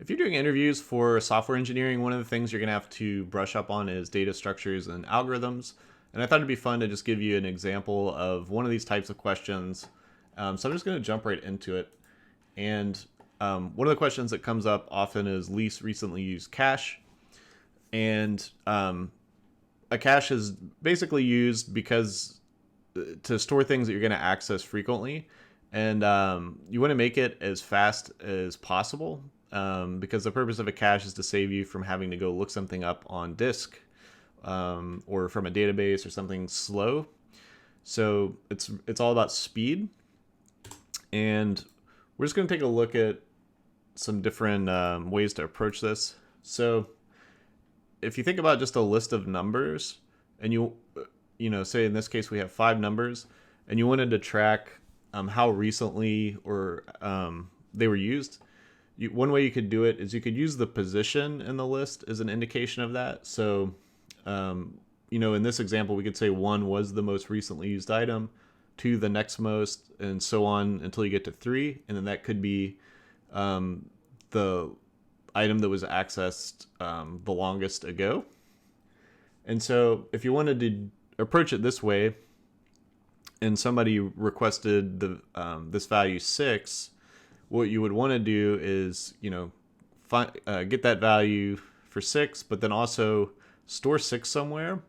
If you're doing interviews for software engineering, one of the things you're going to have to brush up on is data structures and algorithms. And I thought it'd be fun to just give you an example of one of these types of questions. So I'm just going to jump right into it. And one of the questions that comes up often is least recently used cache. And a cache is basically used because to store things that you're going to access frequently. And you want to make it as fast as possible because the purpose of a cache is to save you from having to go look something up on disk or from a database or something slow. So it's all about speed. And we're just going to take a look at some different ways to approach this. So if you think about just a list of numbers and say in this case we have 5 numbers and you wanted to track how recently or they were used, one way you could do it is you could use the position in the list as an indication of that. So, in this example, we could say 1 was the most recently used item, 2 the next most, and so on until you get to 3. And then that could be the item that was accessed the longest ago. And so if you wanted to approach it this way, and somebody requested this value 6, what you would want to do is, get that value for 6, but then also store 6 somewhere,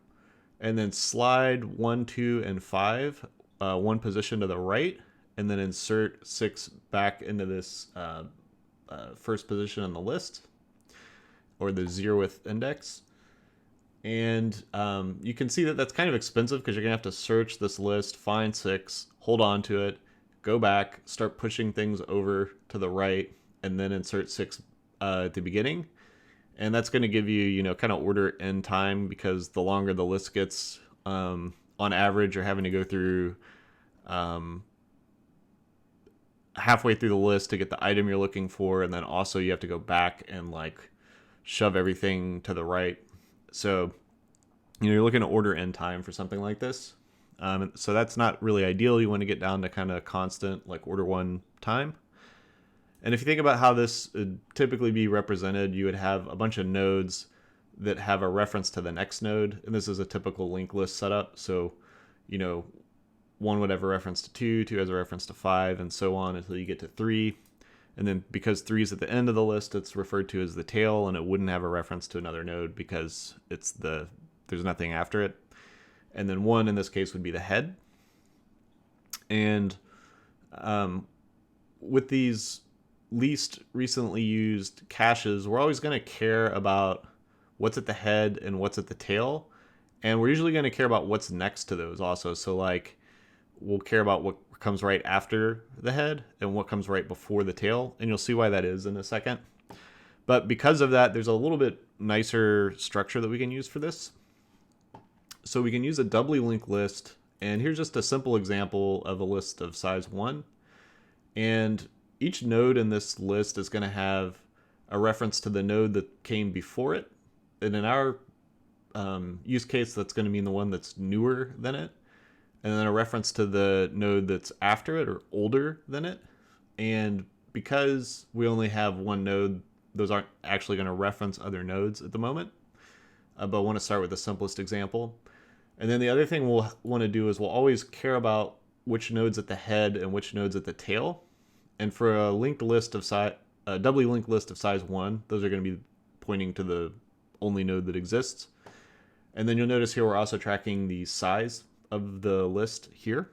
and then slide 1, 2, and 5 one position to the right, and then insert 6 back into this first position on the list, or the 0th index. And you can see that that's kind of expensive because you're going to have to search this list, find 6, hold on to it, go back, start pushing things over to the right, and then insert 6 at the beginning. And that's going to give you, kind of order in time, because the longer the list gets, on average, you're having to go through halfway through the list to get the item you're looking for, and then also you have to go back and shove everything to the right. So, you're looking to order in time for something like this. So that's not really ideal. You want to get down to kind of constant, order 1 time. And if you think about how this would typically be represented, you would have a bunch of nodes that have a reference to the next node. And this is a typical linked list setup. So, 1 would have a reference to 2, 2 has a reference to 5, and so on until you get to 3. And then because 3 is at the end of the list, it's referred to as the tail, and it wouldn't have a reference to another node because there's nothing after it. And then 1 in this case would be the head. And with these least recently used caches, we're always going to care about what's at the head and what's at the tail. And we're usually going to care about what's next to those also. So we'll care about what comes right after the head and what comes right before the tail. And you'll see why that is in a second. But because of that, there's a little bit nicer structure that we can use for this. So we can use a doubly linked list. And here's just a simple example of a list of size 1. And each node in this list is going to have a reference to the node that came before it. And in our use case, that's going to mean the one that's newer than it. And then a reference to the node that's after it or older than it. And because we only have 1 node, those aren't actually going to reference other nodes at the moment. But I want to start with the simplest example. And then the other thing we'll want to do is we'll always care about which node's at the head and which node's at the tail. And for a doubly linked list of size 1, those are going to be pointing to the only node that exists. And then you'll notice here we're also tracking the size of the list here.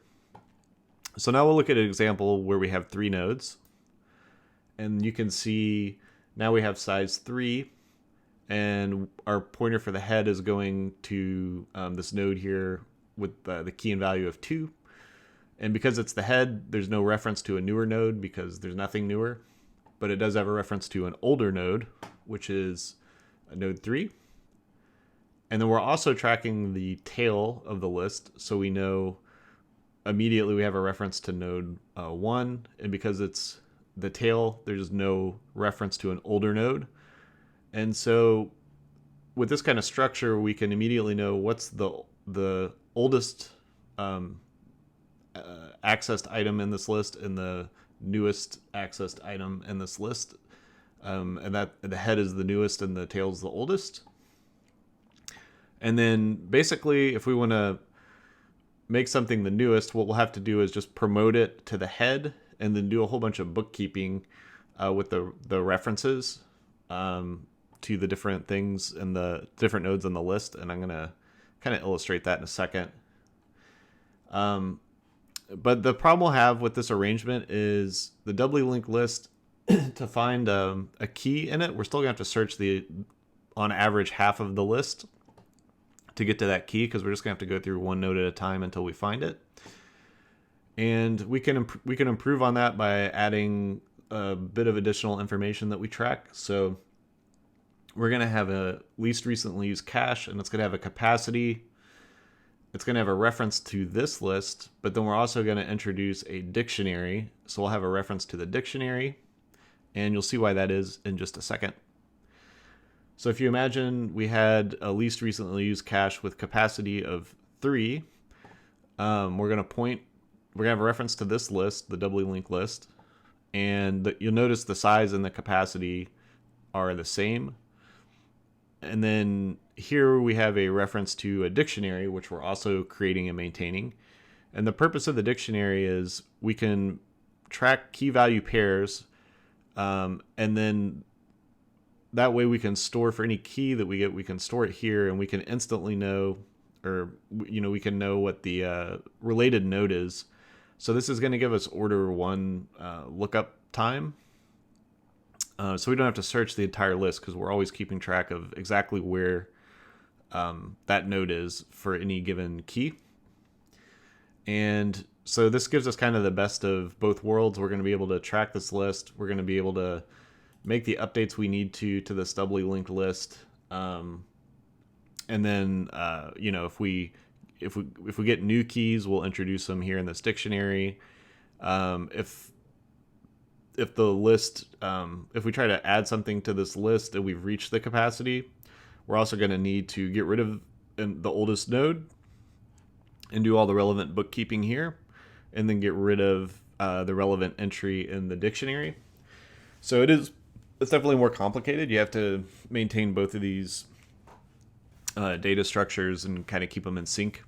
So now we'll look at an example where we have 3 nodes. And you can see now we have size 3. And our pointer for the head is going to this node here with the key and value of 2. And because it's the head, there's no reference to a newer node because there's nothing newer. But it does have a reference to an older node, which is node 3. And then we're also tracking the tail of the list. So we know immediately we have a reference to node 1. And because it's the tail, there's no reference to an older node. And so with this kind of structure, we can immediately know what's the oldest accessed item in this list and the newest accessed item in this list. and that the head is the newest and the tail is the oldest. And then basically, if we want to make something the newest, what we'll have to do is just promote it to the head and then do a whole bunch of bookkeeping with the references to the different things and the different nodes on the list. And I'm going to kind of illustrate that in a second. But the problem we'll have with this arrangement is the doubly linked list, to find a key in it, we're still going to have to search on average, half of the list to get to that key, because we're just going to have to go through one node at a time until we find it. And we can improve on that by adding a bit of additional information that we track. So we're going to have a least recently used cache, and it's going to have a capacity. It's going to have a reference to this list, but then we're also going to introduce a dictionary. So we'll have a reference to the dictionary, and you'll see why that is in just a second. So if you imagine we had a least recently used cache with capacity of 3, we're going to have a reference to this list, the doubly linked list, and you'll notice the size and the capacity are the same. And then here we have a reference to a dictionary, which we're also creating and maintaining. And the purpose of the dictionary is we can track key value pairs, and then that way we can store for any key that we get, we can store it here, and we can instantly know, or we can know what the related node is. So this is going to give us order 1 lookup time. So we don't have to search the entire list, because we're always keeping track of exactly where that node is for any given key. And so this gives us kind of the best of both worlds. We're going to be able to track this list. We're going to be able to make the updates we need to this doubly linked list. And then, if we get new keys, we'll introduce them here in this dictionary. If the list, if we try to add something to this list and we've reached the capacity, we're also going to need to get rid of the oldest node and do all the relevant bookkeeping here, and then get rid of the relevant entry in the dictionary. So it's definitely more complicated. You have to maintain both of these data structures and kind of keep them in sync.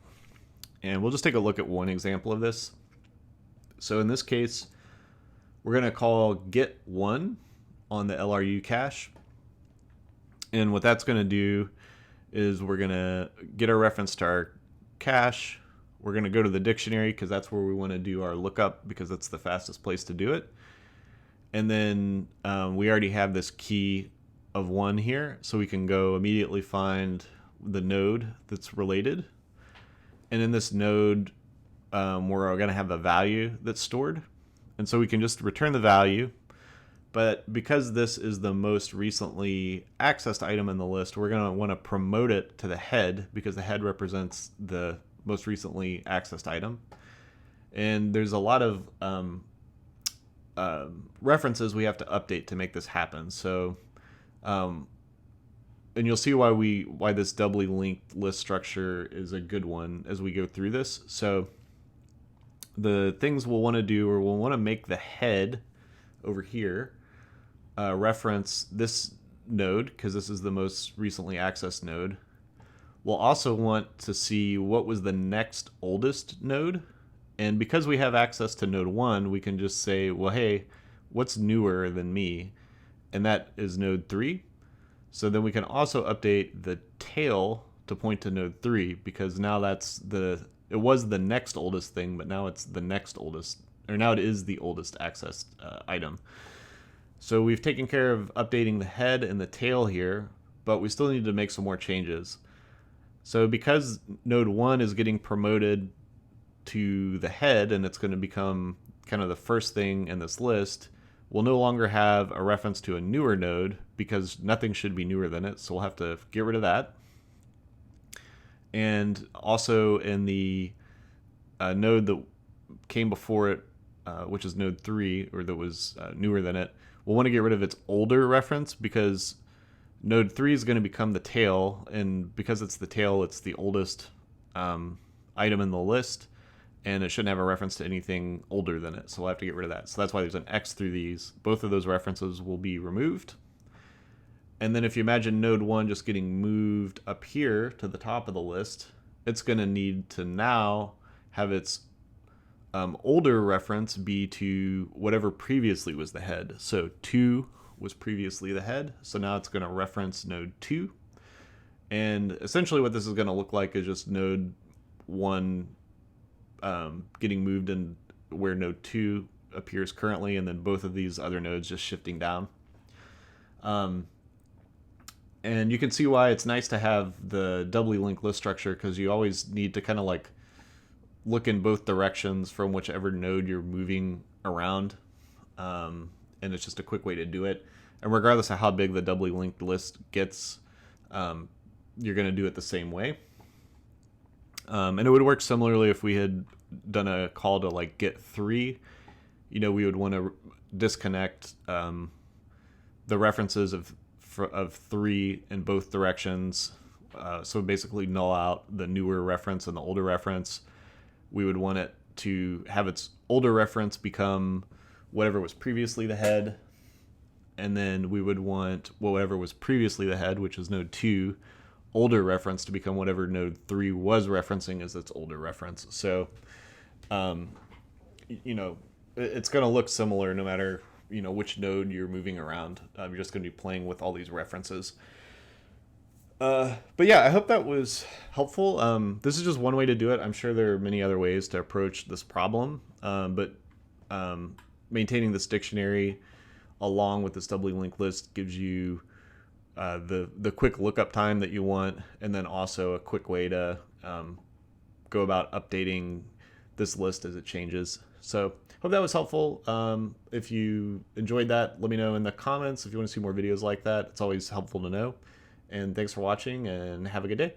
And we'll just take a look at one example of this. So in this case, we're going to call get1 on the LRU cache. And what that's going to do is we're going to get a reference to our cache. We're going to go to the dictionary, because that's where we want to do our lookup, because that's the fastest place to do it. And then we already have this key of 1 here, so we can go immediately find the node that's related. And in this node, we're going to have a value that's stored. And so we can just return the value. But because this is the most recently accessed item in the list, we're going to want to promote it to the head, because the head represents the most recently accessed item. And there's a lot of references we have to update to make this happen. So, and you'll see why this doubly linked list structure is a good one as we go through this. So the things we'll want to do, or we'll want to make the head over here reference this node, because this is the most recently accessed node. We'll also want to see what was the next oldest node. And because we have access to node 1, we can just say, well, hey, what's newer than me? And that is node 3. So then we can also update the tail to point to node 3, because now it was the next oldest thing, but now it's the next oldest, or now it is the oldest accessed item. So we've taken care of updating the head and the tail here, but we still need to make some more changes. So because node 1 is getting promoted to the head, and it's going to become kind of the first thing in this list, we'll no longer have a reference to a newer node, because nothing should be newer than it. So we'll have to get rid of that. And also in the node that came before it, which is node 3, or that was newer than it, we'll want to get rid of its older reference, because node 3 is going to become the tail, and because it's the tail, it's the oldest item in the list. and it shouldn't have a reference to anything older than it. So we'll have to get rid of that. So that's why there's an X through these. Both of those references will be removed. And then if you imagine node 1 just getting moved up here to the top of the list, it's going to need to now have its older reference be to whatever previously was the head. So 2 was previously the head, so now it's going to reference node 2. And essentially what this is going to look like is just node 1 getting moved in where node 2 appears currently, and then both of these other nodes just shifting down. And you can see why it's nice to have the doubly linked list structure, because you always need to kind of like look in both directions from whichever node you're moving around. And it's just a quick way to do it. And regardless of how big the doubly linked list gets, you're going to do it the same way. And it would work similarly if we had done a call to like get 3. We would want to disconnect the references of 3 in both directions. So basically null out the newer reference and the older reference. We would want it to have its older reference become whatever was previously the head. And then we would want whatever was previously the head, which is node 2, older reference to become whatever node 3 was referencing as its older reference. So, it's going to look similar no matter which node you're moving around. You're just going to be playing with all these references. But yeah, I hope that was helpful. This is just one way to do it. I'm sure there are many other ways to approach this problem. But maintaining this dictionary along with this doubly linked list gives you the quick lookup time that you want, and then also a quick way to go about updating this list as it changes. So hope that was helpful. If you enjoyed that, let me know in the comments. If you want to see more videos like that, it's always helpful to know. And thanks for watching, and have a good day.